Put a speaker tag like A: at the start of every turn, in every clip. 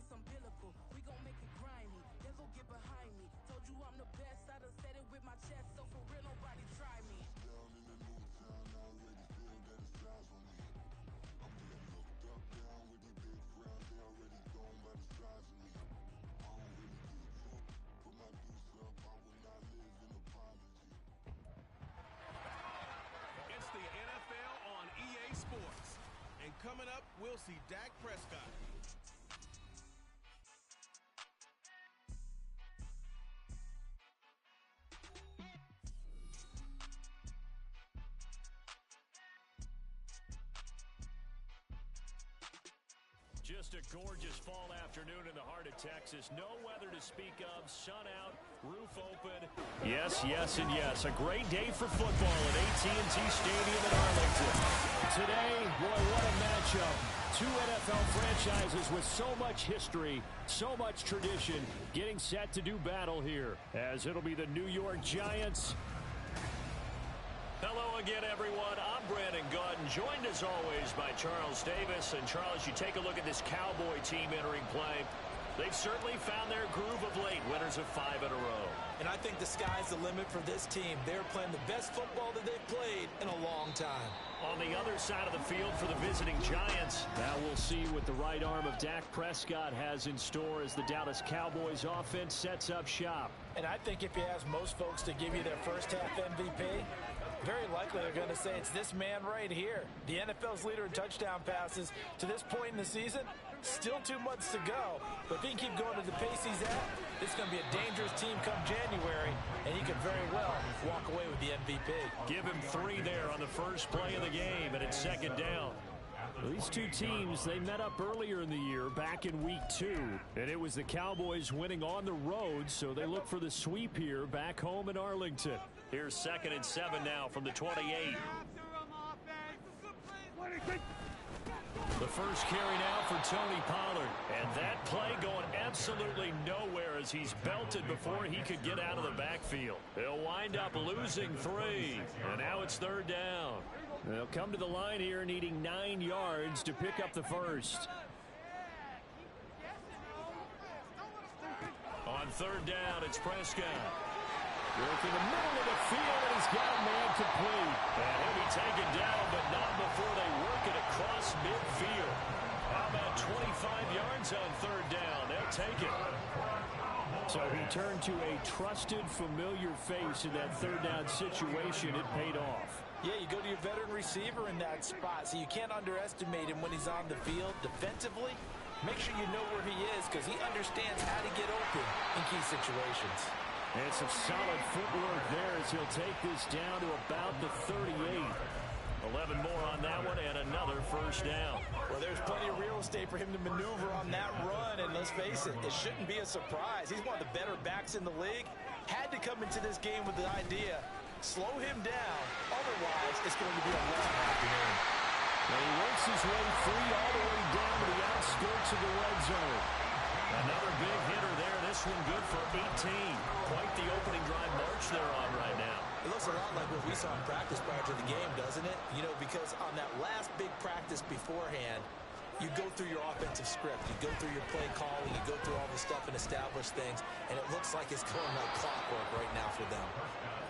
A: bust umbilical. We gon' make it grimy. Never get behind me. Told you I'm the best. I done said it with my chest. So for real, nobody try me.
B: Down in the new town, I already feel that it's eyes on me. I'm getting looked up, down with these big crowds. They already gone by the size of me. I don't really give a fuck. Put my deuce up, I will not live in apology.
C: It's the NFL on EA Sports. And coming up, we'll see Dak Prescott.
D: Just a gorgeous fall afternoon in the heart of Texas. No weather to speak of. Sun out, roof open. Yes, yes, and yes. A great day for football at AT&T Stadium in Arlington. Today, boy, what a matchup. Two NFL franchises with so much history, so much tradition, getting set to do battle here, as it'll be the New York Giants. Hello again, everyone. I'm Brandon Gaudin, joined as always by Charles Davis. And Charles, you take a look at this Cowboy team entering play. They've certainly found their groove of late, winners of 5 in a row.
E: And I think the sky's the limit for this team. They're playing the best football that they've played in a long time.
D: On the other side of the field for the visiting Giants, now we'll see what the right arm of Dak Prescott has in store as the Dallas Cowboys offense sets up shop.
E: And I think if you ask most folks to give you their first half MVP, very likely they're going to say it's this man right here. The NFL's leader in touchdown passes to this point in the season. Still 2 months to go. But if he can keep going to the pace he's at, it's going to be a dangerous team come January, and he could very well walk away with the MVP.
D: Give him 3 there on the first play of the game, and it's second down. Well, these two teams, they met up earlier in the year, back in week 2. And it was the Cowboys winning on the road, so they look for the sweep here back home in Arlington. Here's 2nd and 7 now from the 28. The first carry now for Tony Pollard. And that play going absolutely nowhere as he's belted before he could get out of the backfield. They'll wind up losing 3. And now it's 3rd down. They'll come to the line here needing 9 yards to pick up the first. On 3rd down, it's Prescott. Working the middle of the field, and he's got a man complete. And he'll be taken down, but not before they work it across midfield. How about 25 yards on 3rd down? They'll take it. So he turned to a trusted, familiar face in that 3rd down situation. It paid off.
E: Yeah, you go to your veteran receiver in that spot, so you can't underestimate him when he's on the field defensively. Make sure you know where he is because he understands how to get open in key situations.
D: And some solid footwork there as he'll take this down to about the 38. 11 more on that one and another first down.
E: Well, there's plenty of real estate for him to maneuver on that run, and let's face it, it shouldn't be a surprise. He's one of the better backs in the league. Had to come into this game with the idea, slow him down, otherwise it's going to be a long afternoon.
D: Well, he works his way free all the way down to the outskirts of the red zone. Another big hitter there. This one good for 18. Quite the opening drive march they're on right now.
E: It looks a lot like what we saw in practice prior to the game, doesn't it? You know, because on that last big practice beforehand, you go through your offensive script. You go through your play calling. You go through all the stuff and establish things. And it looks like it's going like clockwork right now for them.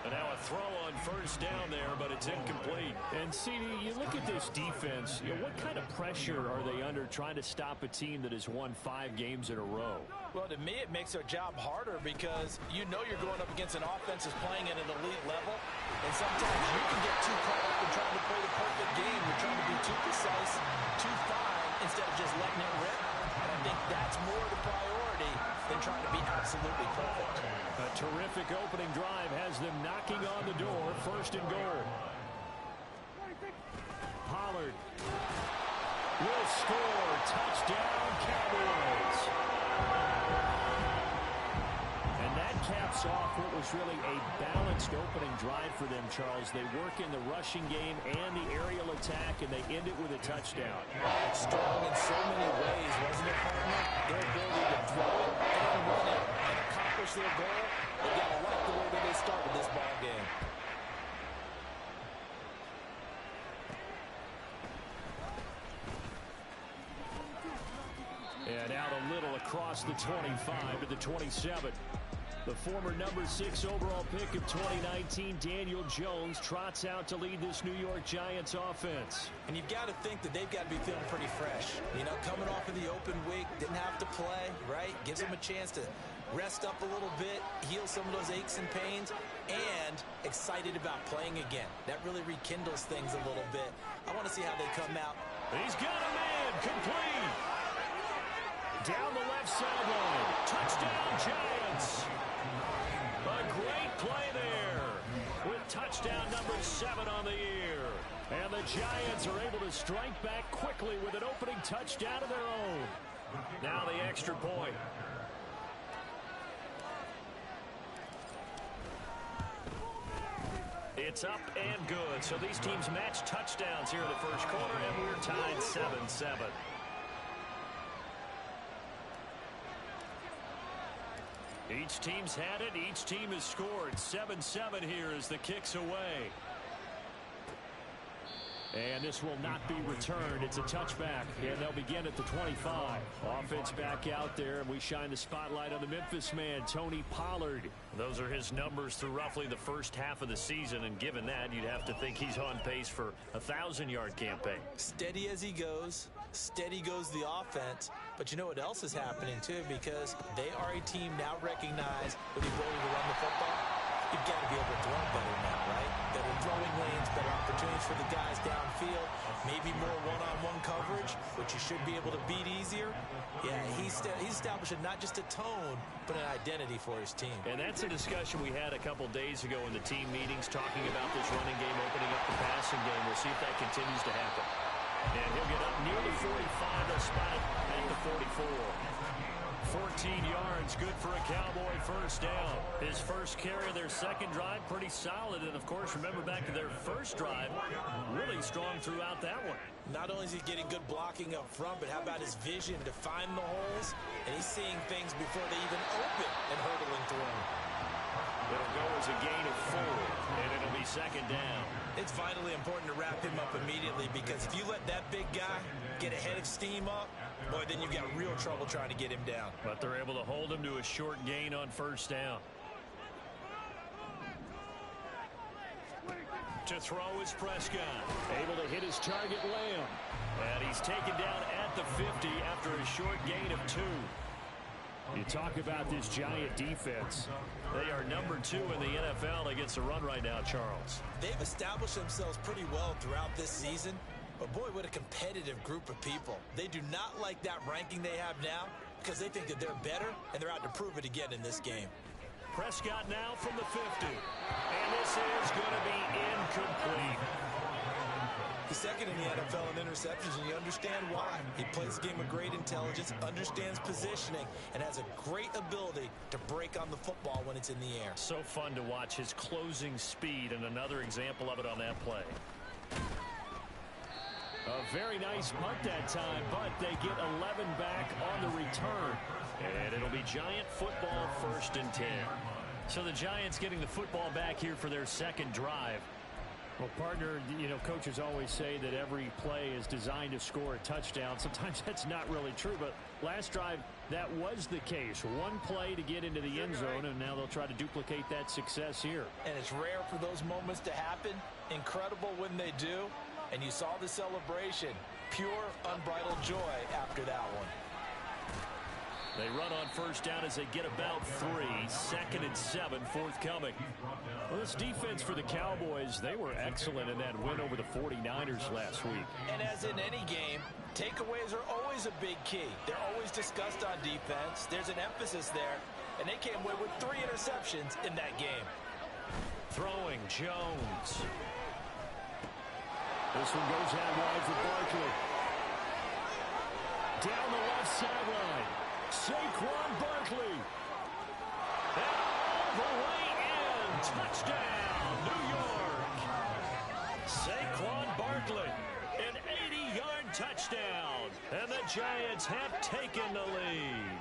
D: And now a throw on first down there, but it's incomplete. And, CD, you look at this defense, what kind of pressure are they under trying to stop a team that has won 5 games in a row?
E: Well, to me, it makes their job harder because you know you're going up against an offense that's playing at an elite level. And sometimes you can get too caught up in trying to play the perfect game. You're trying to be too precise, too fine, instead of just letting it rip. And I think that's more the priority than trying to be absolutely perfect.
D: A terrific opening drive has them knocking on the door. 1st and goal. Pollard will score. Touchdown, Cowboys. And that caps off what was really a balanced opening drive for them, Charles. They work in the rushing game and the aerial attack, and they end it with a touchdown.
E: Strong in so many ways, wasn't it, partner? Their ability to throw it and run it and accomplish their goal. They got to like the way that they started this ball game.
D: And out a little across across the 25 to the 27. The former number 6 overall pick of 2019, Daniel Jones, trots out to lead this New York Giants offense.
E: And you've got to think that they've got to be feeling pretty fresh. You know, coming off of the open week, didn't have to play, right? Gives them a chance to rest up a little bit, heal some of those aches and pains, and excited about playing again. That really rekindles things a little bit. I want to see how they come out.
D: He's got a man, complete. Down the left sideline. Touchdown, Giants. A great play there with touchdown number 7 on the year. And the Giants are able to strike back quickly with an opening touchdown of their own. Now the extra point. It's up and good. So these teams match touchdowns here in the first quarter, and we're tied 7-7. Each team's had it. Each team has scored. 7-7 here as the kick's away. And this will not be returned. It's a touchback, and they'll begin at the 25. Offense back out there, and we shine the spotlight on the Memphis man, Tony Pollard. Those are his numbers through roughly the first half of the season, and given that, you'd have to think he's on pace for a 1,000-yard campaign.
E: Steady as he goes. Steady goes the offense. But you know what else is happening, too, because they are a team now recognized with the ability to run the football. You've got to be able to throw better now, right? Better throwing lanes, better opportunities for the guys downfield, maybe more one-on-one coverage, which you should be able to beat easier. Yeah, he's establishing not just a tone, but an identity for his team.
D: And that's a discussion we had a couple days ago in the team meetings, talking about this running game, opening up the passing game. We'll see if that continues to happen. And he'll get up near the 45. They'll spot it at the 44. 14 yards, good for a Cowboy first down. His first carry of their second drive, pretty solid. And, of course, remember back to their first drive, really strong throughout that one.
E: Not only is he getting good blocking up front, but how about his vision to find the holes? And he's seeing things before they even open and hurdling through them.
D: It'll go as a gain of 4, and it'll be second down.
E: It's vitally important to wrap him up immediately, because if you let that big guy get a head of steam up, boy, then you've got real trouble trying to get him down.
D: But they're able to hold him to a short gain on first down. To throw is Prescott. Able to hit his target, Lamb. And he's taken down at the 50 after a short gain of 2. You talk about this Giant defense. They are number 2 in the NFL against the run right now, Charles.
E: They've established themselves pretty well throughout this season. But, boy, what a competitive group of people. They do not like that ranking they have now because they think that they're better, and they're out to prove it again in this game.
D: Prescott now from the 50. And this is going to be incomplete.
E: He's second in the NFL in interceptions, and you understand why. He plays the game with great intelligence, understands positioning, and has a great ability to break on the football when it's in the air.
D: So fun to watch his closing speed, and another example of it on that play. A very nice punt that time, but they get 11 back on the return. And it'll be Giant football, 1st and 10. So the Giants getting the football back here for their second drive. Well, partner, you know, coaches always say that every play is designed to score a touchdown. Sometimes that's not really true, but last drive, that was the case. One play to get into the end zone, and now they'll try to duplicate that success here.
E: And it's rare for those moments to happen. Incredible when they do. And you saw the celebration. Pure, unbridled joy after that one.
D: They run on first down as they get about 3. 2nd and 7 forthcoming. Well, this defense for the Cowboys, they were excellent in that win over the 49ers last week.
E: And as in any game, takeaways are always a big key. They're always discussed on defense. There's an emphasis there. And they came away with 3 interceptions in that game.
D: Throwing, Jones. This one goes out wide for Barkley. Down the left sideline. Saquon Barkley. And all the way in. Touchdown, New York. Saquon Barkley. An 80-yard touchdown. And the Giants have taken the lead.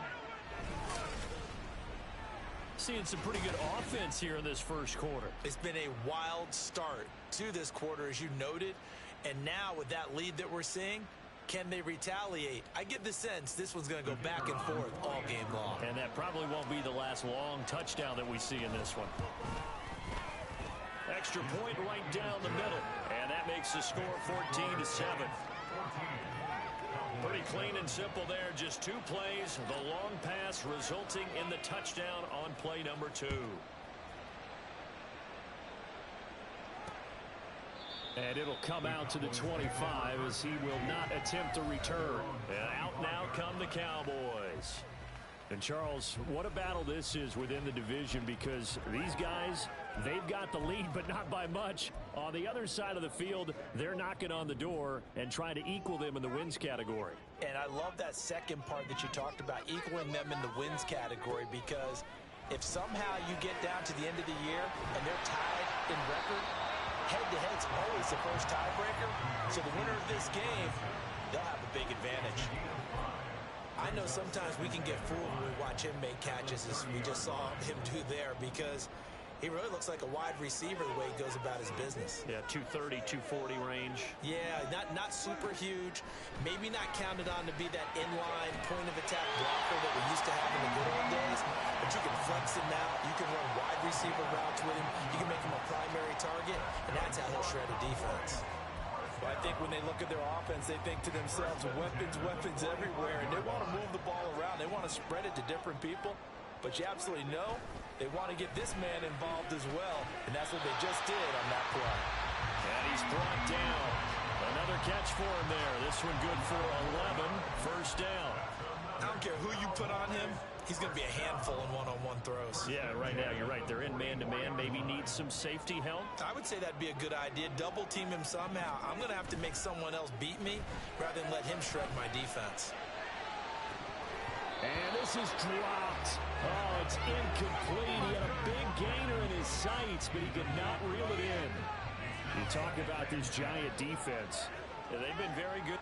D: Seeing some pretty good offense here in this first quarter.
E: It's been a wild start to this quarter, as you noted. And now with that lead that we're seeing, Can they retaliate? I get the sense this one's going to go back and forth all game long.
D: And that probably won't be the last long touchdown that we see in this one. Extra point right down the middle. And that makes the score 14-7. Pretty clean and simple there. Just 2 plays. The long pass resulting in the touchdown on play number 2. And it'll come out to the 25 as he will not attempt a return. And out now come the Cowboys. And Charles, what a battle this is within the division, because these guys, they've got the lead, but not by much. On the other side of the field, they're knocking on the door and trying to equal them in the wins category.
E: And I love that second part that you talked about, equaling them in the wins category, because if somehow you get down to the end of the year and they're tied in record, head-to-head's always the first tiebreaker. So the winner of this game, they'll have a big advantage. I know sometimes we can get fooled when we watch him make catches, as we just saw him do there, because he really looks like a wide receiver the way he goes about his business.
D: Yeah, 230, 240 range.
E: Yeah, not super huge. Maybe not counted on to be that inline point-of-attack blocker that we used to have in the good old days, but you can flex him out. You can run wide receiver routes with him. You can make him a primary target, and that's how he'll shred a defense. Well, I think when they look at their offense, they think to themselves, weapons everywhere, and they want to move the ball around. They want to spread it to different people, but you absolutely know they want to get this man involved as well, and that's what they just did on that play.
D: And he's brought down. Another catch for him there. This one good for 11. First down.
E: I don't care who you put on him. He's going to be a handful in one-on-one throws.
D: Yeah, right now you're right. They're in man-to-man. Maybe need some safety help.
E: I would say that'd be a good idea. Double team him somehow. I'm going to have to make someone else beat me rather than let him shred my defense.
D: And this is dropped. Oh, it's incomplete. He had a big gainer in his sights, but he could not reel it in. You talk about this giant defense. Yeah, they've been very good.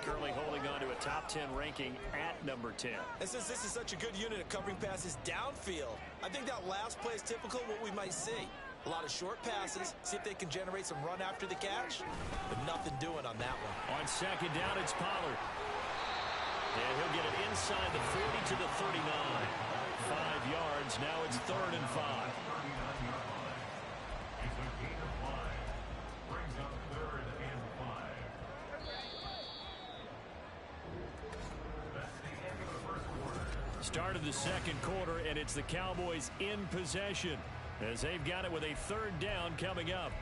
D: Currently holding on to a top 10 ranking at number 10.
E: And since this is such a good unit of covering passes downfield, I think that last play is typical of what we might see. A lot of short passes, see if they can generate some run after the catch, but nothing doing on that one.
D: On second down, it's Pollard. And he'll get it inside the 40 to the 39. 5 yards, now it's 3rd and 5. Start of the second quarter, and it's the Cowboys in possession as they've got it with a 3rd down coming up.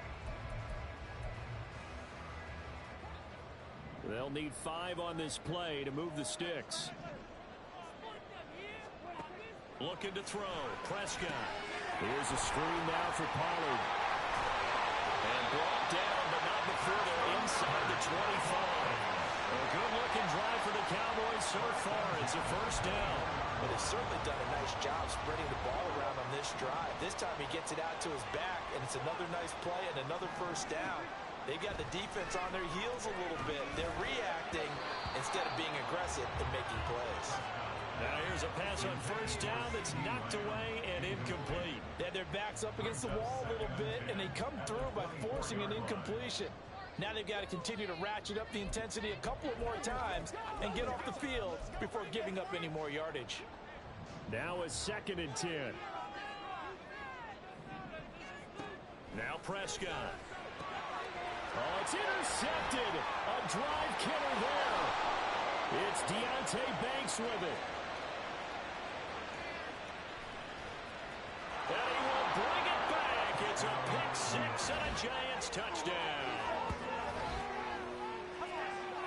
D: They'll need 5 on this play to move the sticks. Looking to throw. Prescott. Here's a screen now for Pollard. And brought down, but not before they're inside the 25. A good-looking drive for the Cowboys so far. It's a 1st down.
E: But they've certainly done a nice job spreading the ball around on this drive. This time he gets it out to his back, and it's another nice play and another 1st down. They've got the defense on their heels a little bit. They're reacting instead of being aggressive and making plays.
D: Now here's a pass on 1st down that's knocked away and incomplete.
E: They had their backs up against the wall a little bit, and they come through by forcing an incompletion. Now they've got to continue to ratchet up the intensity a couple of more times and get off the field before giving up any more yardage.
D: Now a 2nd and 10. Now Prescott. Oh, it's intercepted. A drive killer there. It's Deonte Banks with it. And he will bring it back. It's a pick-6 and a Giants touchdown.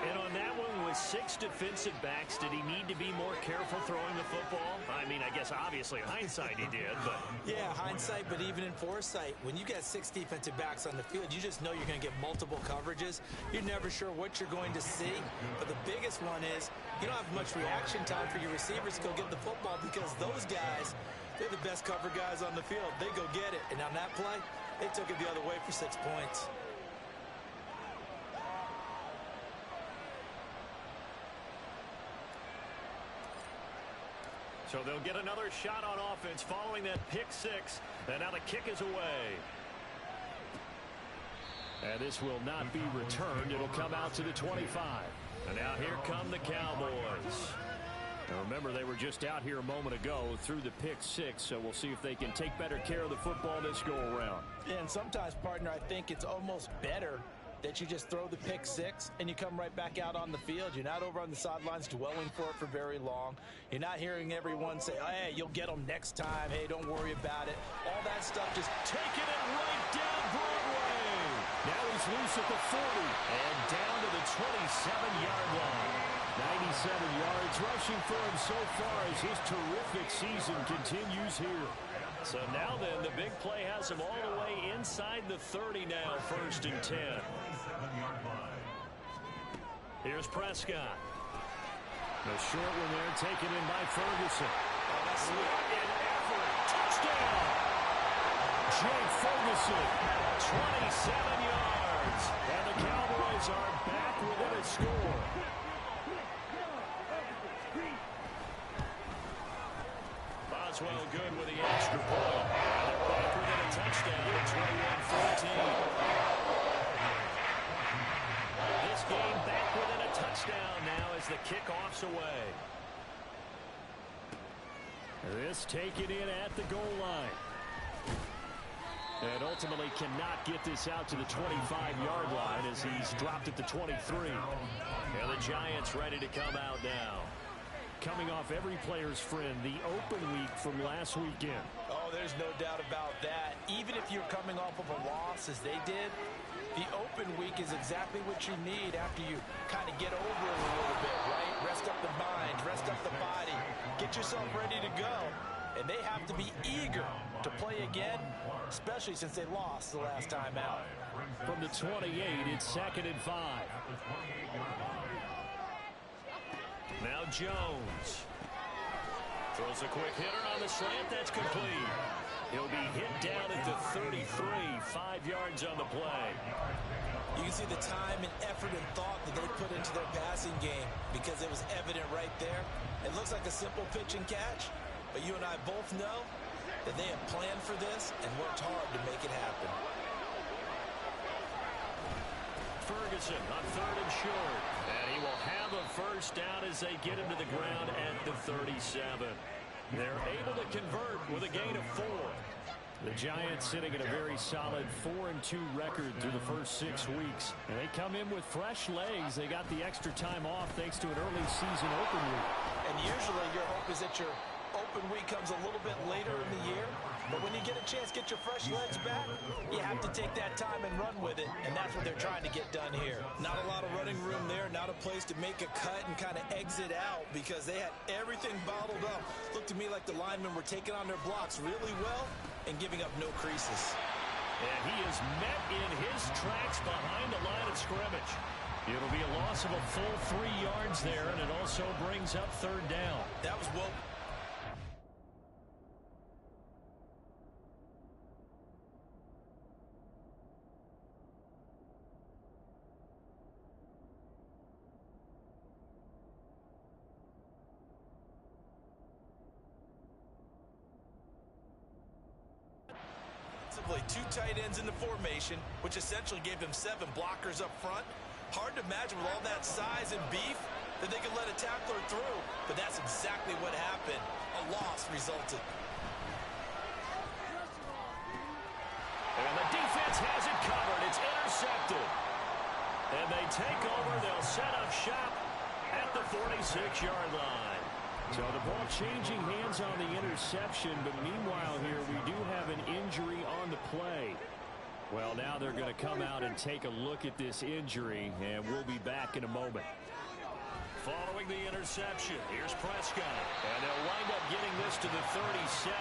D: And on that one, with 6 defensive backs, did he need to be more careful throwing the football? I mean, I guess obviously in hindsight he did, but...
E: Yeah, hindsight, but even in foresight, when you got 6 defensive backs on the field, you just know you're going to get multiple coverages. You're never sure what you're going to see. But the biggest one is you don't have much reaction time for your receivers to go get the football, because those guys, they're the best cover guys on the field. They go get it. And on that play, they took it the other way for 6 points.
D: So they'll get another shot on offense following that pick six. And now the kick is away. And this will not be returned. It'll come out to the 25. And now here come the Cowboys. Now remember, they were just out here a moment ago through the pick six, so we'll see if they can take better care of the football this go-around.
E: Yeah, and sometimes, partner, I think it's almost better that you just throw the pick six and you come right back out on the field. You're not over on the sidelines dwelling for it for very long. You're not hearing everyone say, hey, you'll get them next time. Hey, don't worry about it. All that stuff, just taking it right down Broadway.
D: Now he's loose at the 40 and down to the 27-yard line. 97 yards rushing for him so far as his terrific season continues here. So now then, the big play has him all the way inside the 30 now, 1st and 10. Here's Prescott. The short one there taken in by Ferguson.
E: Oh, that's
D: an effort. Touchdown! Jake Ferguson, 27 yards. And the Cowboys are back within a score. Boswell good with the extra point. And they're back within a touchdown at 21-14. This game back within a touchdown now as the kickoff's away. This taken in at the goal line. And ultimately cannot get this out to the 25-yard line as he's dropped at the 23. And the Giants ready to come out now. Coming off every player's friend, the open week from last weekend.
E: Oh, there's no doubt about that. Even if you're coming off of a loss as they did, the open week is exactly what you need after you kind of get over it a little bit, right? Rest up the mind, rest up the body, get yourself ready to go. And they have to be eager to play again, especially since they lost the last time out.
D: From the 28, it's 2nd and 5. Now Jones throws a quick hitter on the slant. That's complete. He'll be hit down at the 33, 5 yards on the play.
E: You can see the time and effort and thought that they put into their passing game because it was evident right there. It looks like a simple pitch and catch, but you and I both know that they have planned for this and worked hard to make it happen.
D: Ferguson on 3rd and short. And he will have a first down as they get him to the ground at the 37. They're able to convert with a gain of 4. The Giants sitting at a very solid 4-2 record through the first 6 weeks. And they come in with fresh legs. They got the extra time off thanks to an early season open week.
E: And usually your hope is that your open week comes a little bit later in the year. But when you get a chance to get your fresh legs back, you have to take that time and run with it. And that's what they're trying to get done here. Not a lot of running room there, not a place to make a cut and kind of exit out because they had everything bottled up. Looked to me like the linemen were taking on their blocks really well and giving up no creases.
D: And he is met in his tracks behind the line of scrimmage. It'll be a loss of a full 3 yards there, and it also brings up 3rd down.
E: That was well. Two tight ends in the formation, which essentially gave them 7 blockers up front. Hard to imagine with all that size and beef that they could let a tackler through, but that's exactly what happened. A loss resulted.
D: And the defense has it covered. It's intercepted. And they take over. They'll set up shop at the 46-yard line. So the ball changing hands on the interception, but meanwhile here we do have an injury on the play. Well, now they're going to come out and take a look at this injury, and we'll be back in a moment. Following the interception, here's Prescott, and they'll wind up getting this to the 37,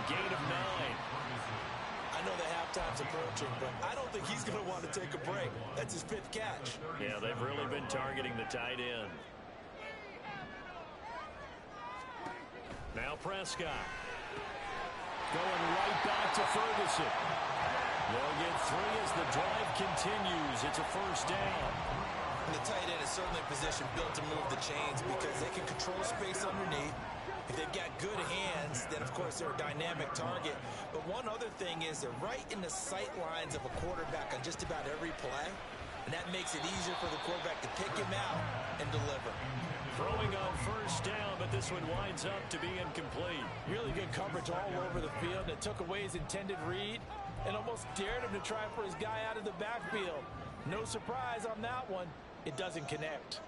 D: gain of 9.
E: I know the halftime's approaching, but I don't think he's going to want to take a break. That's his 5th catch.
D: Yeah, they've really been targeting the tight end. Now Prescott. Going right back to Ferguson. They'll get 3 as the drive continues. It's a first down.
E: And the tight end is certainly a position built to move the chains because they can control space underneath. If they've got good hands, then, of course, they're a dynamic target. But one other thing is they're right in the sight lines of a quarterback on just about every play, and that makes it easier for the quarterback to pick him out and deliver.
D: Throwing on first down, but this one winds up to be incomplete.
E: Really good coverage all over the field. It took away his intended read and almost dared him to try for his guy out of the backfield. No surprise on that one. It doesn't connect.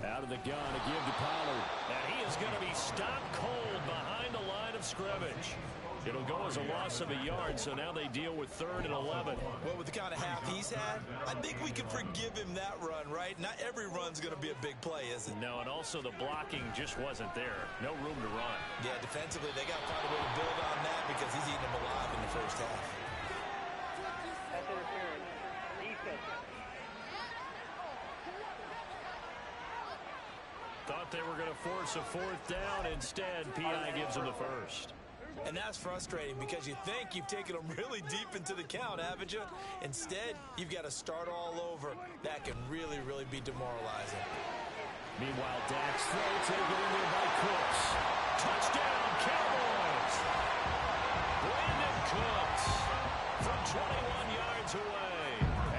D: Out of the gun, a give to Pollard. And he is going to be stopped cold behind the line of scrimmage. It'll go as a loss of a yard, so now they deal with 3rd and 11.
E: Well, with the kind of half he's had, I think we can forgive him that run, right? Not every run's going to be a big play, is it?
D: No, and also the blocking just wasn't there. No room to run.
E: Yeah, defensively, they got to find a way to build on that because he's eating them alive in the first half.
D: Thought they were going to force a 4th down. Instead, P.I. gives them the first.
E: And that's frustrating because you think you've taken them really deep into the count, haven't you? Instead, you've got to start all over. That can really, really be demoralizing.
D: Meanwhile, Dak's throw taken in there by Cooks. Touchdown, Cowboys! Brandon Cooks from 21 yards away.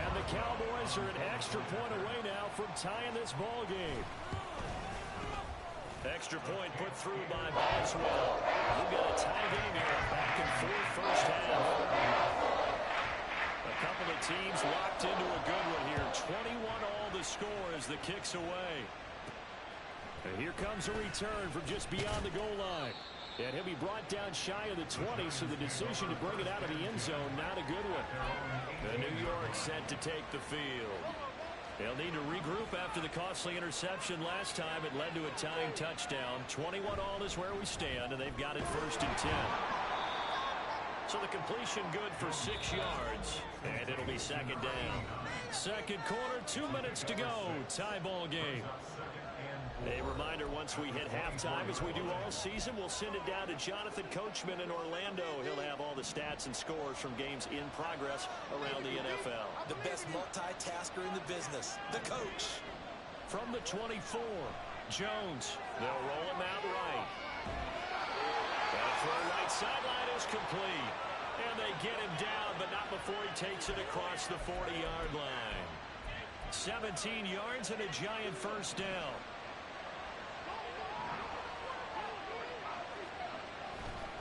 D: And the Cowboys are an extra point away now from tying this ball game. Extra point put through by Boswell. We've got a tie game here. Back and forth first half. A couple of teams locked into a good one here. 21 all the score as the kick's away. And here comes a return from just beyond the goal line. And he'll be brought down shy of the 20, so the decision to bring it out of the end zone, not a good one. The New York set to take the field. They'll need to regroup after the costly interception last time. It led to a tying touchdown. 21 all is where we stand, and they've got it 1st and 10. So the completion good for 6 yards, and it'll be 2nd down. Second quarter, 2 minutes to go. Tie ball game. A reminder, once we hit halftime, as we do all season, we'll send it down to Jonathan Coachman in Orlando. He'll have all the stats and scores from games in progress around the NFL.
E: The best multitasker in the business, the coach.
D: From the 24, Jones. They'll roll him out right. That throw right sideline is complete. And they get him down, but not before he takes it across the 40-yard line. 17 yards and a giant first down.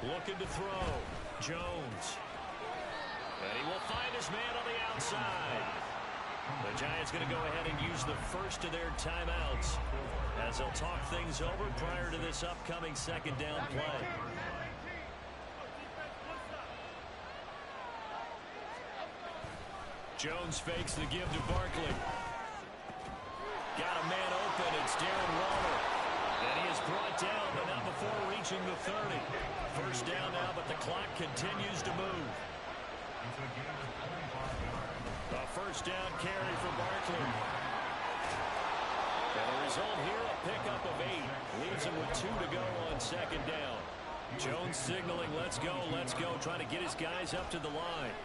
D: Looking to throw. Jones. And he will find his man on the outside. The Giants going to go ahead and use the first of their timeouts as they'll talk things over prior to this upcoming 2nd down play. Jones fakes the give to Barkley. Got a man open. It's Darren Waller. And he is brought down, but not before reaching the 30. First down now, but the clock continues to move. A first down carry for Barkley. And the result here, a pickup of 8. Leaves him with 2 to go on 2nd down. Jones signaling, let's go, trying to get his guys up to the line.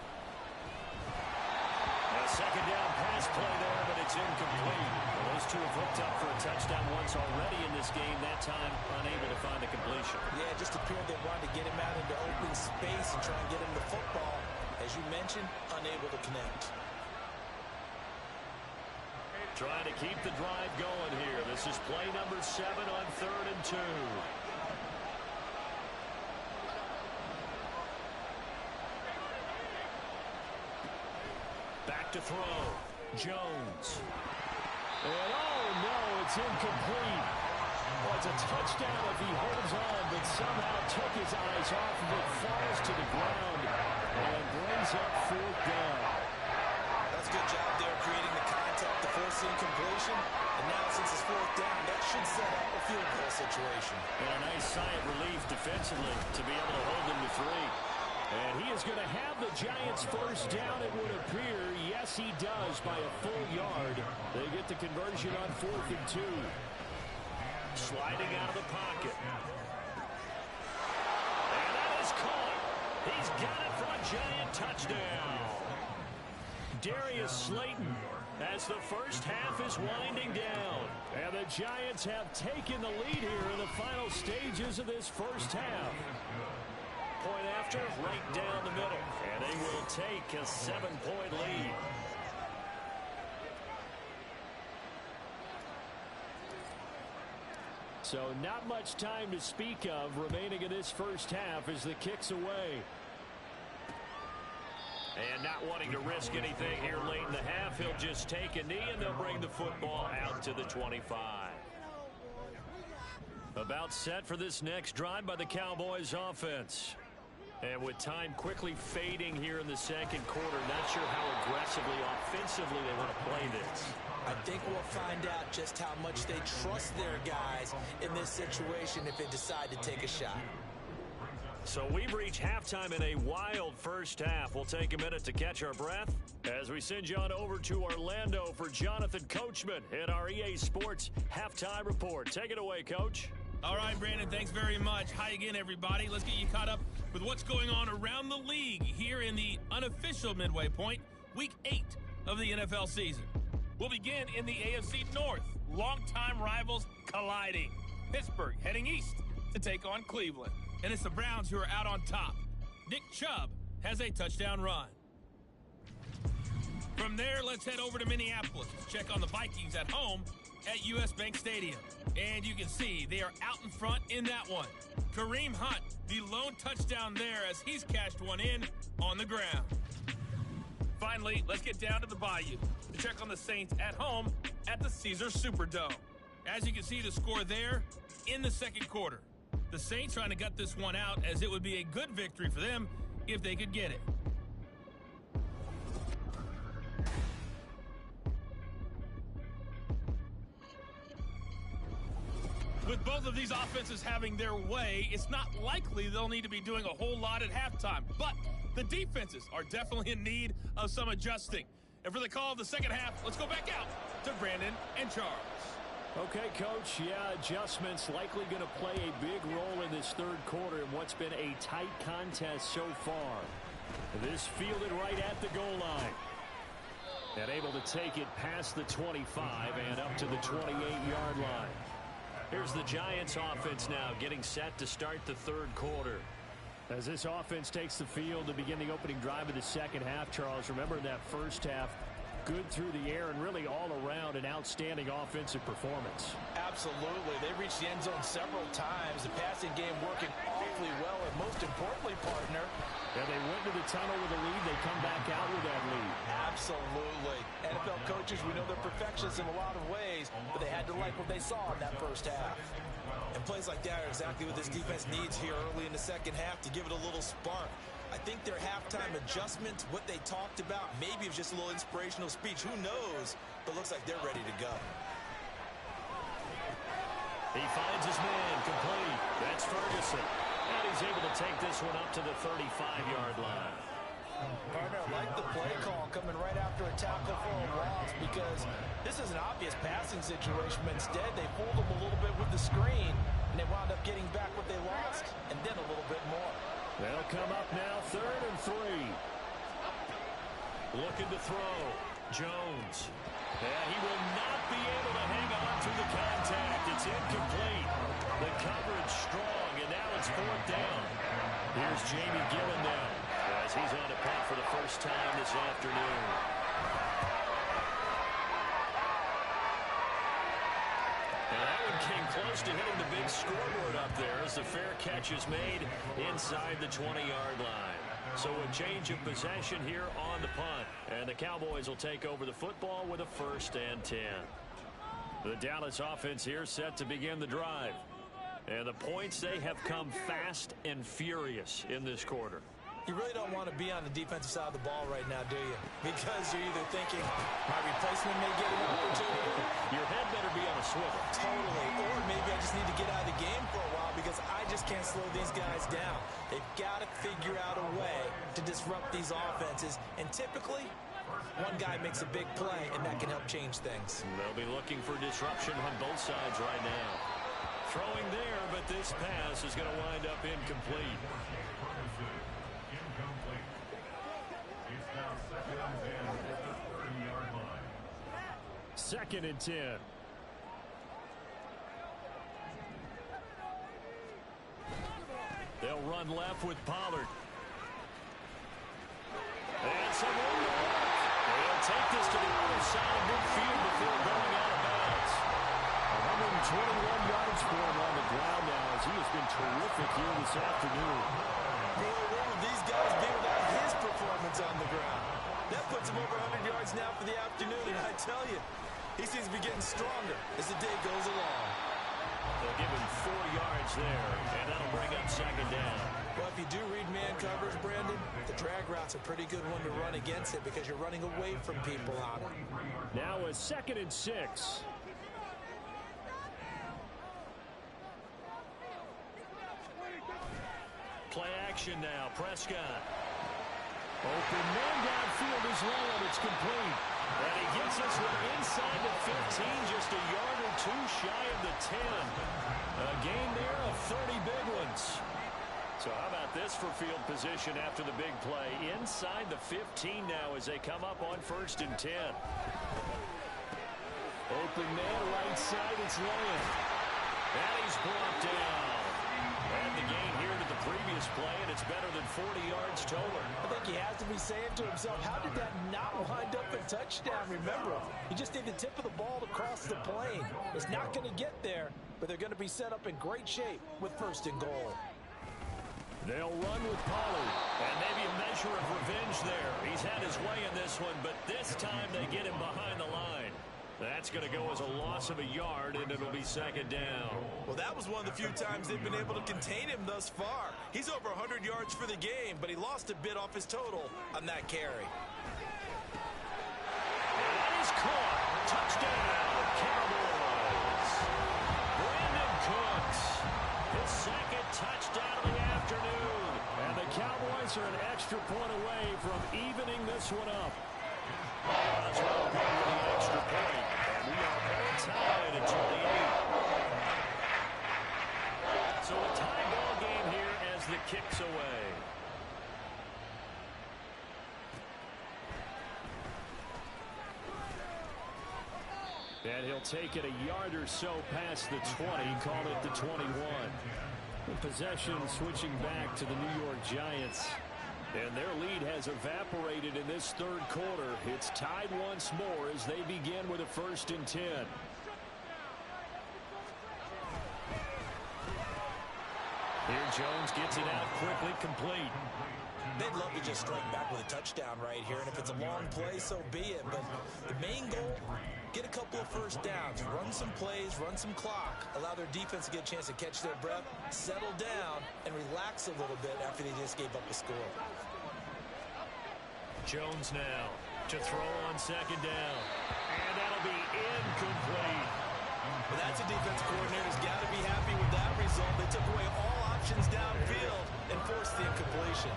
D: A 2nd down pass play there, but it's incomplete. Well, those two have hooked up for a touchdown once already in this game, that time unable to find the completion.
E: Yeah, it just appeared they wanted to get him out into open space and try and get him the football. As you mentioned, unable to connect.
D: Trying to keep the drive going here. This is play number 7 on 3rd and 2. Back to throw. Jones. And oh no, it's incomplete. Well, it's a touchdown if he holds on, but somehow took his eyes off of it, falls to the ground, and brings up 4th down.
E: That's a good job there creating the contact to force the incompletion. And now since it's 4th down, that should set up a field goal situation.
D: And a nice sigh of relief defensively to be able to hold him to 3. And he is going to have the Giants first down, it would appear. Yes, he does by a full yard. They get the conversion on 4th and 2. Sliding out of the pocket. And that is caught. He's got it for a Giant touchdown. Darius Slayton as the first half is winding down. And the Giants have taken the lead here in the final stages of this first half. Point after, right down the middle. And they will take a 7-point lead. So not much time to speak of remaining in this first half as the kick's away. And not wanting to risk anything here late in the half, he'll just take a knee and they'll bring the football out to the 25. About set for this next drive by the Cowboys offense. And with time quickly fading here in the second quarter, not sure how aggressively, offensively they want to play this.
E: I think we'll find out just how much they trust their guys in this situation if they decide to take a shot.
D: So we've reached halftime in a wild first half. We'll take a minute to catch our breath as we send you on over to Orlando for Jonathan Coachman in our EA Sports Halftime Report. Take it away, Coach.
F: All right, Brandon, thanks very much. Hi again, everybody. Let's get you caught up with what's going on around the league here in the unofficial midway point, Week 8 of the NFL season. We'll begin in the AFC North. Longtime rivals colliding. Pittsburgh heading east to take on Cleveland. And it's the Browns who are out on top. Nick Chubb has a touchdown run. From there, let's head over to Minneapolis to check on the Vikings at home at US Bank Stadium. And you can see they are out in front in that one. Kareem Hunt, the lone touchdown there as he's cashed one in on the ground. Finally, let's get down to the Bayou to check on the Saints at home at the Caesars Superdome. As you can see, the score there in the second quarter. The Saints trying to gut this one out as it would be a good victory for them if they could get it. With both of these offenses having their way, it's not likely they'll need to be doing a whole lot at halftime. But the defenses are definitely in need of some adjusting. And for the call of the second half, let's go back out to Brandon and Charles.
D: Okay, Coach, yeah, adjustments likely going to play a big role in this third quarter in what's been a tight contest so far. This fielded right at the goal line. And able to take it past the 25 and up to the 28-yard line. Here's the Giants offense now getting set to start the third quarter. As this offense takes the field to begin the opening drive of the second half, Charles, remember that first half, good through the air and really all around an outstanding offensive performance.
E: Absolutely. They reached the end zone several times. The passing game working awfully well, and most importantly, partner,
D: yeah, they went to the tunnel with a lead. They come back out with that lead.
E: Absolutely. NFL coaches, we know they're perfectionists in a lot of ways, but they had to like what they saw in that first half. And plays like that are exactly what this defense needs here early in the second half to give it a little spark. I think their halftime adjustments, what they talked about, maybe it was just a little inspirational speech. Who knows? But looks like they're ready to go.
D: He finds his man complete. That's Ferguson. And he's able to take this one up to the 35-yard line.
E: Partner, I like the play call coming right after a tackle for a loss because this is an obvious passing situation, but instead they fooled them a little bit with the screen, and they wound up getting back what they lost, and then a little bit more.
D: They'll come up now, 3rd and 3. Looking to throw. Jones. And he will not be able to hang on to the contact. It's incomplete. The coverage strong, and now it's 4th down. Here's Jamie Gillen now as he's on a punt for the first time this afternoon. And that one came close to hitting the big scoreboard up there as the fair catch is made inside the 20-yard line. So a change of possession here on the punt. And the Cowboys will take over the football with a 1st and 10. The Dallas offense here set to begin the drive. And the points, they have come fast and furious in this quarter.
E: You really don't want to be on the defensive side of the ball right now, do you? Because you're either thinking, my replacement may get an opportunity.
D: Your head better be on a swivel.
E: Totally. Or maybe I just need to get out of the game for a while because I just can't slow these guys down. They've got to figure out a way to disrupt these offenses. And typically, one guy makes a big play, and that can help change things.
D: They'll be looking for disruption on both sides right now. Throwing there, but this pass is going to wind up incomplete. 2nd and 10. They'll run left with Pollard. And some room to work. They'll take this to the other side of midfield before going out of bounds. 121 yards for him on the ground now as he has been terrific here this afternoon.
E: Boy, where would these guys be without his performance on the ground? That puts him over 100 yards now for the afternoon, and I tell you, he seems to be getting stronger as the day goes along.
D: They'll give him 4 yards there, and that'll bring up 2nd down.
E: Well, if you do read man coverage, Brandon, the drag route's a pretty good one to run against it because you're running away from people on it.
D: Now a 2nd and 6. Play action now. Prescott. Open man downfield is low, and it's complete. And he gets this one inside the 15, just a yard or two shy of the 10. A gain there of 30 big ones. So how about this for field position after the big play? Inside the 15 now as they come up on 1st and 10. Open man right side, it's Lane. And he's brought down. And the gain here to the previous play, and it's better than 40 yards total.
E: I think he has to be saying to himself, how did that not wind up a touchdown? Remember, he just need the tip of the ball to cross the plane. It's not going to get there, but they're going to be set up in great shape with 1st and goal.
D: They'll run with Pollard, and maybe a measure of revenge there. He's had his way in this one, but this time they get him behind the line. That's going to go as a loss of a yard, and it'll be 2nd down.
E: Well, that was one of the few times they've been able to contain him thus far. He's over 100 yards for the game, but he lost a bit off his total on that carry.
D: And that is caught. Touchdown, Cowboys. Brandon Cooks, his 2nd touchdown of the afternoon. And the Cowboys are an extra point away from evening this one up. That's well good with the extra point. And we are all tied at 28. So a tie ball game here as the kick's away. And he'll take it a yard or so past the 20, call it the 21. The possession switching back to the New York Giants. And their lead has evaporated in this 3rd quarter. It's tied once more as they begin with a 1st and 10. Here Jones gets it out quickly, complete.
E: They'd love to just strike back with a touchdown right here, and if it's a long play, so be it. But the main goal, get a couple of 1st downs, run some plays, run some clock, allow their defense to get a chance to catch their breath, settle down, and relax a little bit after they just gave up a score.
D: Jones now to throw on 2nd down. And that'll be incomplete.
E: Well, that's a defense coordinator's got to be happy with that result. They took away all options downfield and forced the incompletion.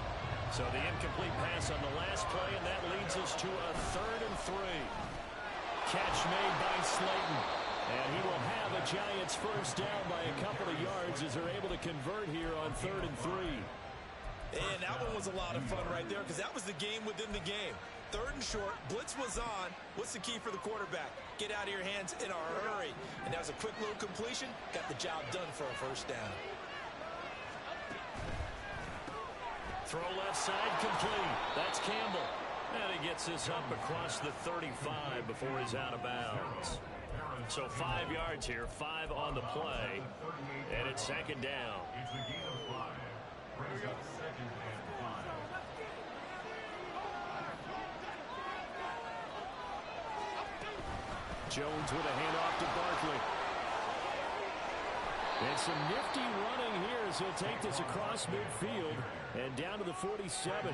D: So the incomplete pass on the last play, and that leads us to a 3rd and 3. Catch made by Slayton. And he will have a Giants 1st down by a couple of yards as they're able to convert here on 3rd and 3.
E: And that one was a lot of fun right there because that was the game within the game. 3rd and short, blitz was on. What's the key for the quarterback? Get out of your hands in a hurry. And that was a quick little completion. Got the job done for a 1st down.
D: Throw left side complete. That's Campbell. And he gets this up across the 35 before he's out of bounds. So 5 yards here, 5 on the play. And it's 2nd down. Jones with a handoff to Barkley. And some nifty running here as he'll take this across midfield and down to the 47.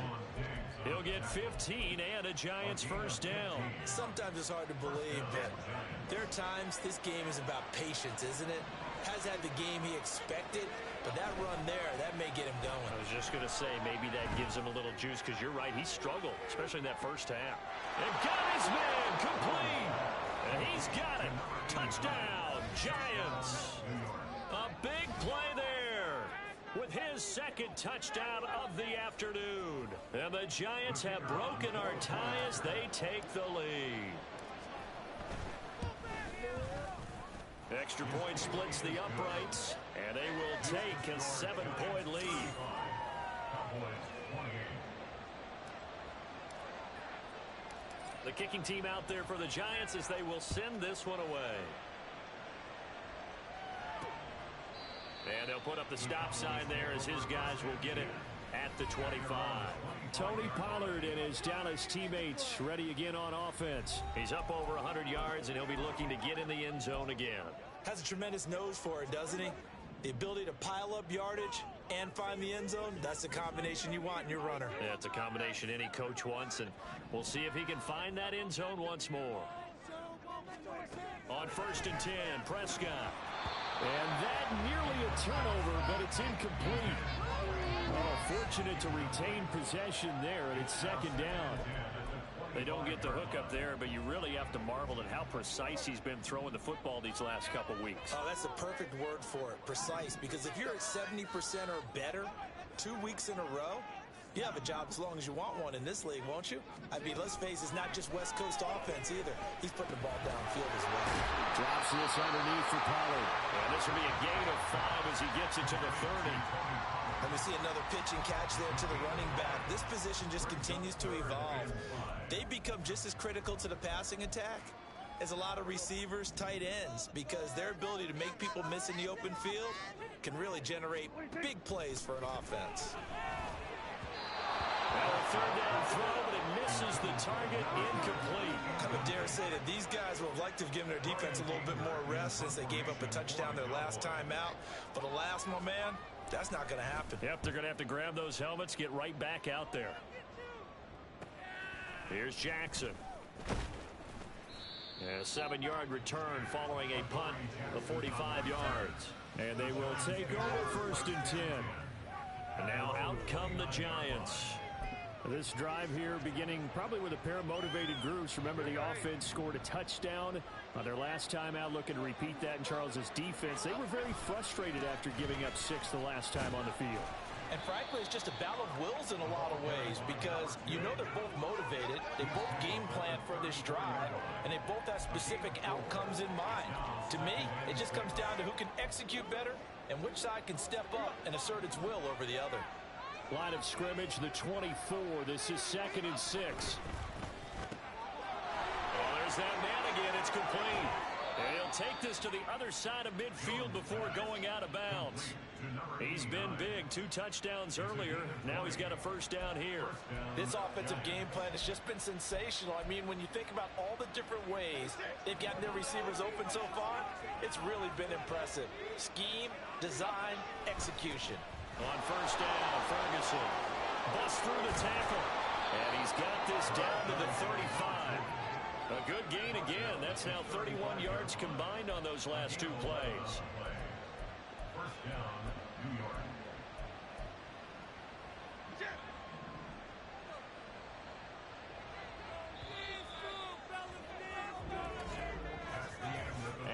D: He'll get 15 and a Giants 1st down.
E: Sometimes it's hard to believe, but there are times this game is about patience, isn't it? Has had the game he expected, but that run there, that may get him going.
D: I was just going to say, maybe that gives him a little juice because you're right, he struggled, especially in that 1st half. And got his man complete. And he's got it. Touchdown, Giants. A big play there with his 2nd touchdown of the afternoon. And the Giants have broken our tie as they take the lead. Extra point splits the uprights, and they will take a 7-point lead. The kicking team out there for the Giants as they will send this one away. And they'll put up the stop sign there as his guys will get it at the 25. Tony Pollard and his Dallas teammates ready again on offense. He's up over 100 yards, and he'll be looking to get in the end zone again.
E: Has a tremendous nose for it, doesn't he? The ability to pile up yardage and find the end zone, that's the combination you want in your runner.
D: Yeah, it's a combination any coach wants, and we'll see if he can find that end zone once more. On 1st and 10, Prescott. And that nearly a turnover, but it's incomplete. Oh, fortunate to retain possession there, and it's 2nd down. They don't get the hook up there, but you really have to marvel at how precise he's been throwing the football these last couple weeks.
E: Oh, that's the perfect word for it, precise, because if you're at 70% or better 2 weeks in a row, you have a job as long as you want one in this league, won't you? I mean, let's face it, it's not just West Coast offense either. He's putting the ball downfield as well.
D: Drops this underneath for Pollard. And this will be a gain of 5 as he gets it to the 30.
E: And we see another pitch and catch there to the running back. This position just continues to evolve. They become just as critical to the passing attack as a lot of receivers, tight ends, because their ability to make people miss in the open field can really generate big plays for an offense.
D: Well, a 3rd down throw, but it misses the target, incomplete.
E: I would dare say that these guys would have liked to have given their defense a little bit more rest since they gave up a touchdown their last time out. But alas, my man, that's not going to happen.
D: Yep, they're going to have to grab those helmets, get right back out there. Here's Jackson. A 7-yard return following a punt of 45 yards. And they will take over 1st and 10. And now out come the Giants. This drive here beginning probably with a pair of motivated groups. Remember, the offense scored a touchdown on their last time out, looking to repeat that in Charles's defense. They were very frustrated after giving up 6 the last time on the field.
E: And frankly, it's just a battle of wills in a lot of ways because you know they're both motivated, they both game plan for this drive, and they both have specific outcomes in mind. To me, it just comes down to who can execute better and which side can step up and assert its will over the other.
D: Line of scrimmage, the 24. This is 2nd and 6. Oh, there's that man again. It's complete. And he'll take this to the other side of midfield before going out of bounds. He's been big. 2 touchdowns earlier. Now he's got a 1st down here.
E: This offensive game plan has just been sensational. I mean, when you think about all the different ways they've gotten their receivers open so far, it's really been impressive. Scheme, design, execution.
D: On 1st down, Ferguson busts through the tackle. And he's got this down to the 35. A good gain again. That's now 31 yards combined on those last 2 plays.
B: 1st down, New York.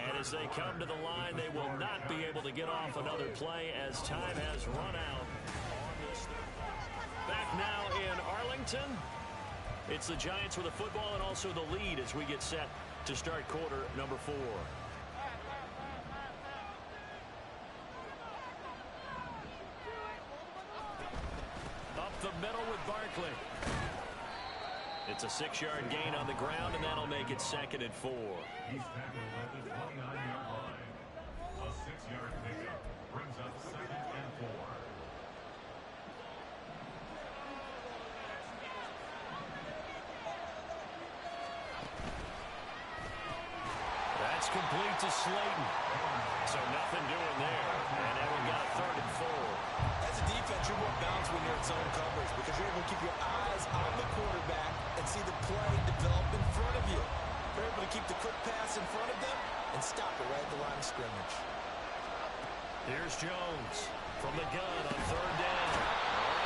D: And as they come to the line, they will not be able to get off another play as time has run out. Back now in Arlington. It's the Giants with the football and also the lead as we get set to start quarter number 4. Up the middle with Barkley. It's a 6-yard gain on the ground, and that'll make it 2nd and 4.
B: He's tackled at the 29-yard line. A 6-yard pickup brings up 2nd and 4.
D: That's complete to Slayton. So nothing doing there. And then we've got 3rd and 4.
E: As a defense, you're more balanced when you're in zone coverage because you're able to keep your eyes on the quarterback and see the play develop in front of you. You're able to keep the quick pass in front of them and stop it right at the line of scrimmage.
D: Here's Jones from the gun on 3rd down.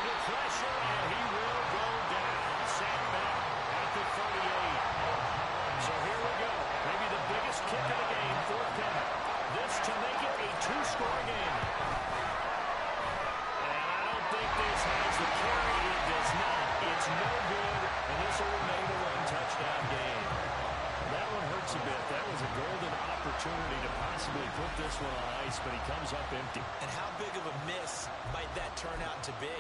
D: Under pressure, and he will go down. Sacked back at the 38. So here we go. Maybe the biggest kick of the game, 4th down. This to make it a 2-score game. And I don't think this has the carry. It does not. It's no good, and this will remain a 1-touchdown game. That one hurts a bit. That was a golden opportunity to possibly put this one on ice, but he comes up empty.
E: And how big of a miss might that turn out to be?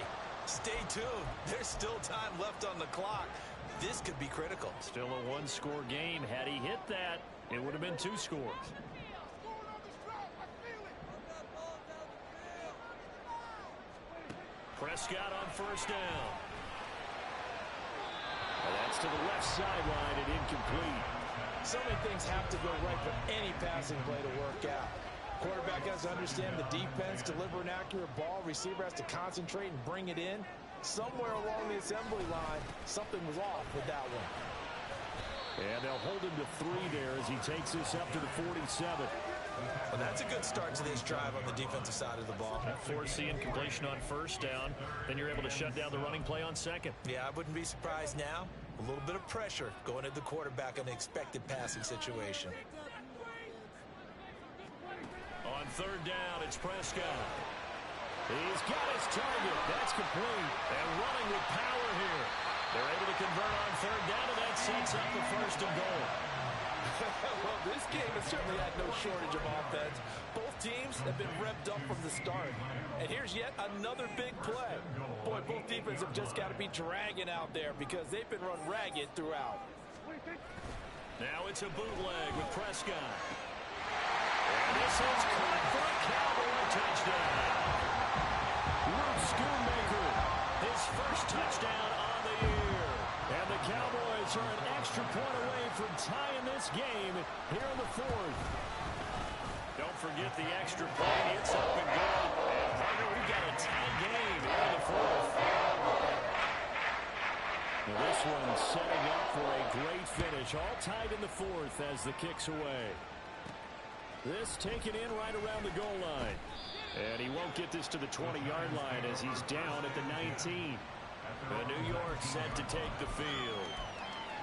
E: Stay tuned. There's still time left on the clock. This could be critical.
D: Still a one-score game. Had he hit that, it would have been 2 scores. Prescott on first down. And that's to the left sideline and incomplete.
E: So many things have to go right for any passing play to work out. Quarterback has to understand the defense, deliver an accurate ball. Receiver has to concentrate and bring it in. Somewhere along the assembly line, something was off with that one.
D: And they'll hold him to 3 there as he takes this up to the 47.
E: Well, that's a good start to this drive on the defensive side of the ball.
D: Force the incompletion on first down. Then you're able to shut down the running play on second.
E: Yeah, I wouldn't be surprised now. A little bit of pressure going at the quarterback in an expected passing situation.
D: On third down, it's Prescott. He's got his target. That's complete. And running with power here. They're able to convert on third down, and that sets up the first and goal.
E: Well, this game has certainly had no shortage of offense. Both teams have been revved up from the start. And here's yet another big play. Boy, both defenses have just got to be dragging out there because they've been run ragged throughout.
D: Now it's a bootleg with Prescott. And this is caught for a Cowboy touchdown. Luke Schoonmaker, his first touchdown on the year. And the Cowboys are an extra point away from tying this game here in the 4th. Don't forget the extra point. It's up and good. And partner, we've got a tie game here in the 4th. Now this one setting up for a great finish. All tied in the 4th as the kick's away. This taken in right around the goal line. And he won't get this to the 20-yard line as he's down at the 19. And New York set to take the field.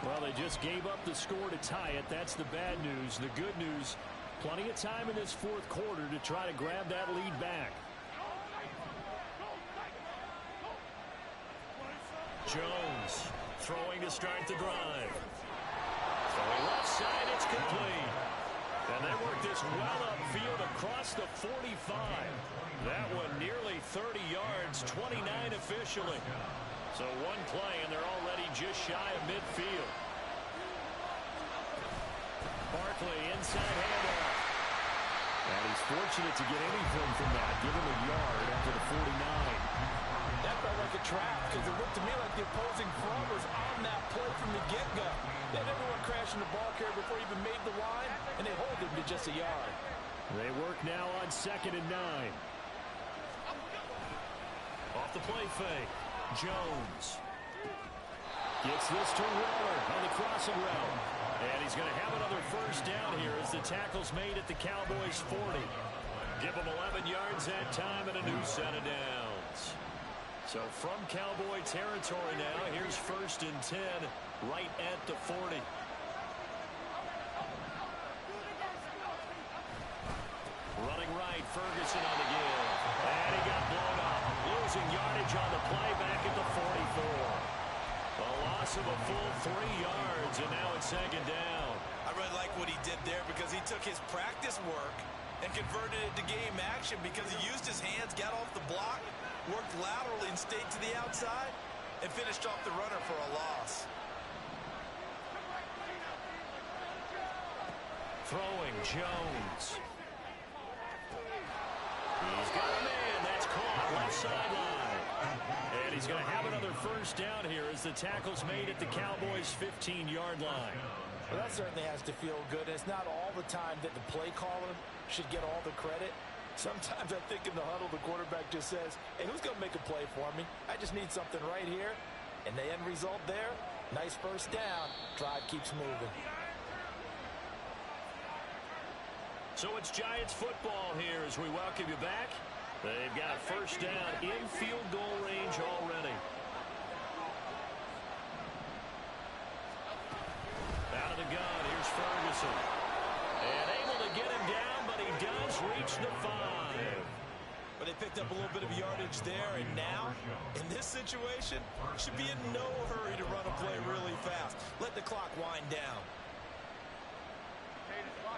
D: Well, they just gave up the score to tie it. That's the bad news. The good news, plenty of time in this 4th quarter to try to grab that lead back. Jones throwing to start the drive. Throwing left side, it's complete. And they work this well upfield across the 45. That one nearly 30 yards, 29 officially. So one play, and they're already just shy of midfield. Barkley, inside handoff. And he's fortunate to get anything from that. Give him a yard after the 49.
E: That felt like a trap because it looked to me like the opposing front was on that play from the get-go. They had everyone crashing the ball carrier before he even made the line, and they hold him to just a yard.
D: They work now on 2nd and 9. Off the play fake. Jones gets this to Waller on the crossing route. And he's going to have another first down here as the tackle's made at the Cowboys' 40. Give them 11 yards that time and a new set of downs. So from Cowboy territory now, here's 1st and 10 right at the 40. Running right, Ferguson on the give. And he got blown up. Losing yardage on the play back at the 44. A loss of a full 3 yards, and now it's 2nd down.
E: I really like what he did there because he took his practice work and converted it to game action because he used his hands, got off the block, worked laterally and stayed to the outside, and finished off the runner for a loss.
D: Throwing, Jones. He's got a man. That's caught left sideline. And he's going to have another first down here as the tackle's made at the Cowboys' 15-yard line.
E: Well, that certainly has to feel good. It's not all the time that the play caller should get all the credit. Sometimes I think in the huddle, the quarterback just says, hey, who's going to make a play for me? I just need something right here. And the end result there, nice first down. Drive keeps moving.
D: So it's Giants football here as we welcome you back. They've got a first down in field goal range already. Out of the gun, here's Ferguson. And able to get him down, but he does reach the 5.
E: But they picked up a little bit of yardage there, and now, in this situation, should be in no hurry to run a play really fast. Let the clock wind down.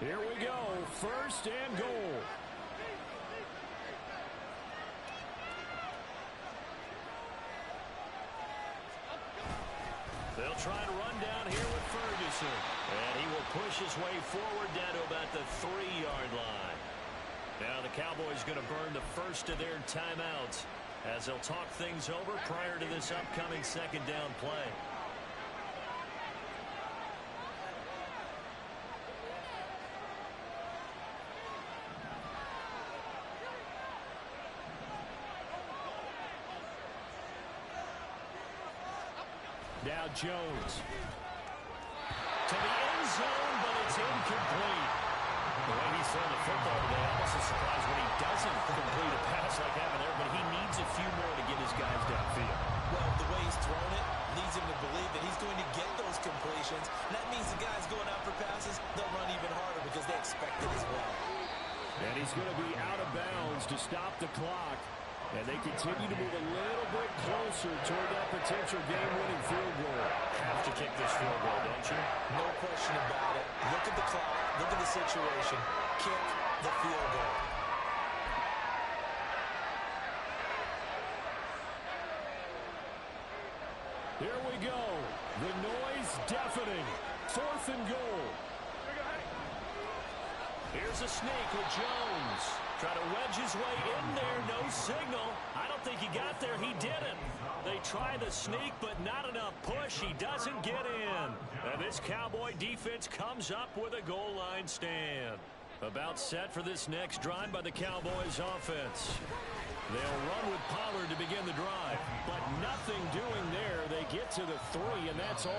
D: Here we go, 1st and goal. They'll try to run down here with Ferguson. And he will push his way forward down to about the 3-yard line. Now the Cowboys going to burn the first of their timeouts as they'll talk things over prior to this upcoming 2nd down play. Now Jones. To the end zone, but it's incomplete. The way he's throwing the football today, almost a surprise when he doesn't complete a pass like having there, but he needs a few more to get his guys downfield.
E: Well, the way he's thrown it leads him to believe that he's going to get those completions. And that means the guys going out for passes, they'll run even harder because they expect it as well.
D: And he's going to be out of bounds to stop the clock. And they continue to move a little bit closer toward that potential game-winning field goal. Have to kick this field goal, don't you?
E: No question about it. Look at the clock. Look at the situation. Kick the field goal.
D: Here we go. The noise deafening. 4th and goal. Here's a sneak with Jones. Try to wedge his way in there. No signal. I don't think he got there. He didn't. They try the sneak, but not enough push. He doesn't get in. And this Cowboy defense comes up with a goal line stand. About set for this next drive by the Cowboys offense. They'll run with Pollard to begin the drive, but nothing doing there. They get to the 3, and that's all.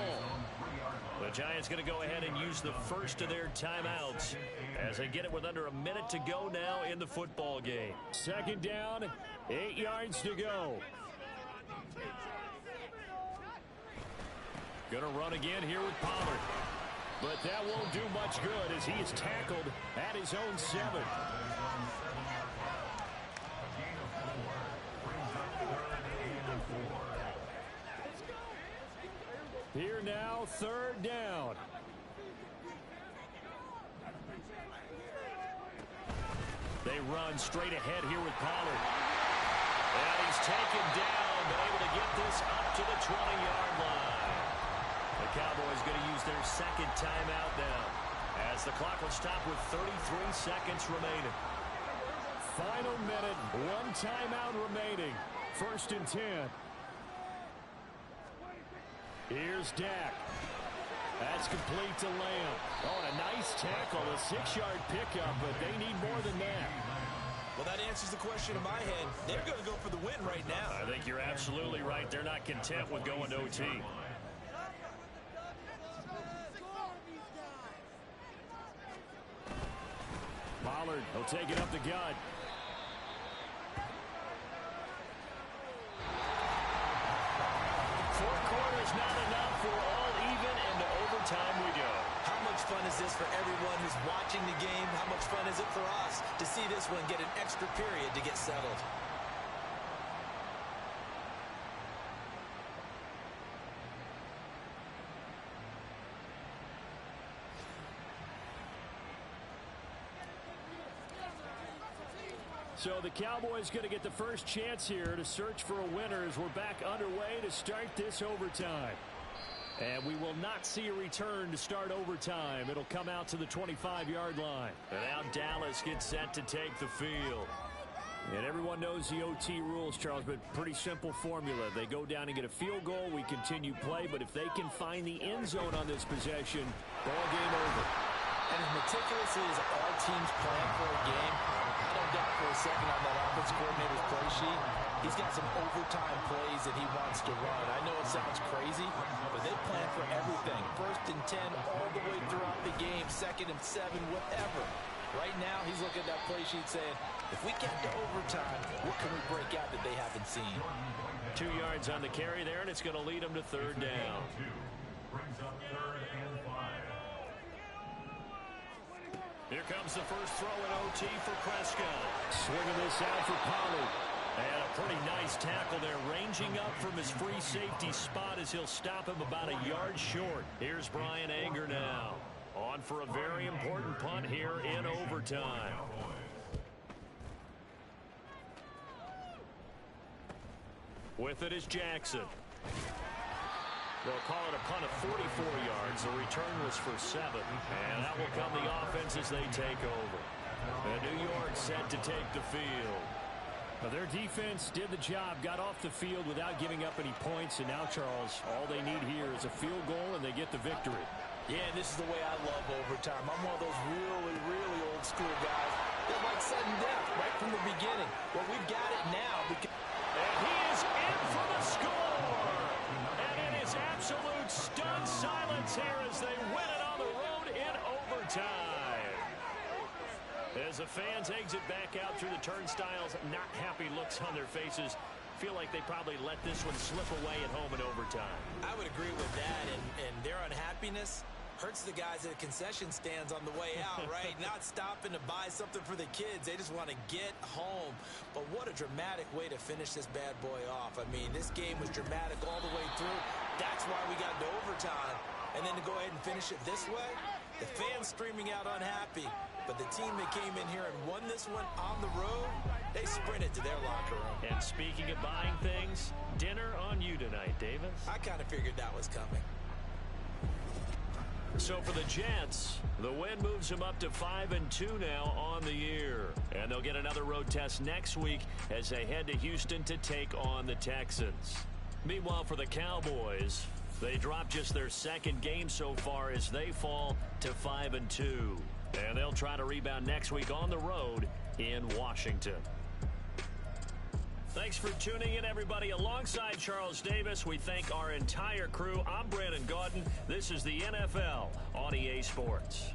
D: The Giants going to go ahead and use the first of their timeouts as they get it with under a minute to go now in the football game. 2nd down, 8 yards to go. Going to run again here with Pollard. But that won't do much good as he is tackled at his own 7. Here now, 3rd down. They run straight ahead here with Pollard. And he's taken down, but able to get this up to the 20-yard line. The Cowboys going to use their 2nd timeout now as the clock will stop with 33 seconds remaining. Final minute, 1 timeout remaining. 1st and 10. Here's Dak. That's complete to Lamb. Oh, and a nice tackle, a 6-yard pickup, but they need more than that.
E: Well, that answers the question in my head. They're going to go for the win right now.
D: I think you're absolutely right. They're not content with going to OT. Pollard, he'll take it up the gut. Not enough for all even, and to overtime we go.
E: How much fun is this for everyone who's watching the game? How much fun is it for us to see this one get an extra period to get settled?
D: So the Cowboys going to get the first chance here to search for a winner as we're back underway to start this overtime. And we will not see a return to start overtime. It'll come out to the 25-yard line. And now Dallas gets set to take the field. And everyone knows the OT rules, Charles, but pretty simple formula. They go down and get a field goal. We continue play, but if they can find the end zone on this possession, ball game over.
E: And as meticulously as all teams plan for a game, I don't doubt for a second on that offense coordinator's play sheet, he's got some overtime plays that he wants to run. I know it sounds crazy, but they plan for everything. 1st and 10 all the way throughout the game, 2nd and 7, whatever. Right now, he's looking at that play sheet saying, if we get to overtime, what can we break out that they haven't seen?
D: 2 yards on the carry there, and it's going to lead them to 3rd down.
B: Brings up 3rd and 5.
D: Here comes the first throw in OT for Prescott. Swinging this out for Pollard. And a pretty nice tackle there, ranging up from his free safety spot as he'll stop him about a yard short. Here's Brian Anger now. On for a very important punt here in overtime. With it is Jackson. They'll call it a punt of 44 yards. The return was for 7. And that will come the offense as they take over. And New York set to take the field.
G: Well, their defense did the job, got off the field without giving up any points. And now, Charles, all they need here is a field goal, and they get the victory.
E: Yeah, this is the way I love overtime. I'm one of those really, really old school guys that like sudden death right from the beginning. Well, we've got it now.
D: And he is in for the score. And it is absolute stunned silence here as they win it on the road in overtime. As the fans exit back out through the turnstiles, not happy looks on their faces. Feel like they probably let this one slip away at home in overtime.
E: I would agree with that, and their unhappiness hurts the guys at the concession stands on the way out, right? Not stopping to buy something for the kids. They just want to get home. But what a dramatic way to finish this bad boy off. I mean, this game was dramatic all the way through. That's why we got to overtime. And then to go ahead and finish it this way, the fans screaming out unhappy. But the team that came in here and won this one on the road, they sprinted to their locker room.
D: And speaking of buying things, dinner on you tonight, Davis.
E: I kind of figured that was coming.
D: So for the Jets, the win moves them up to 5-2 now on the year. And they'll get another road test next week as they head to Houston to take on the Texans. Meanwhile, for the Cowboys, they drop just their second game so far as they fall to 5-2. And they'll try to rebound next week on the road in Washington. Thanks for tuning in, everybody. Alongside Charles Davis, we thank our entire crew. I'm Brandon Gaudin. This is the NFL on EA Sports.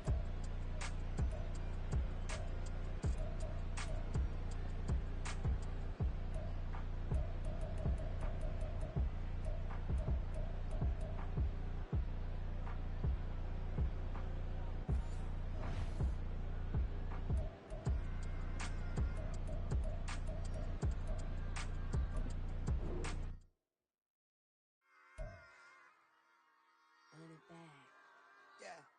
A: Run it back.
H: Yeah.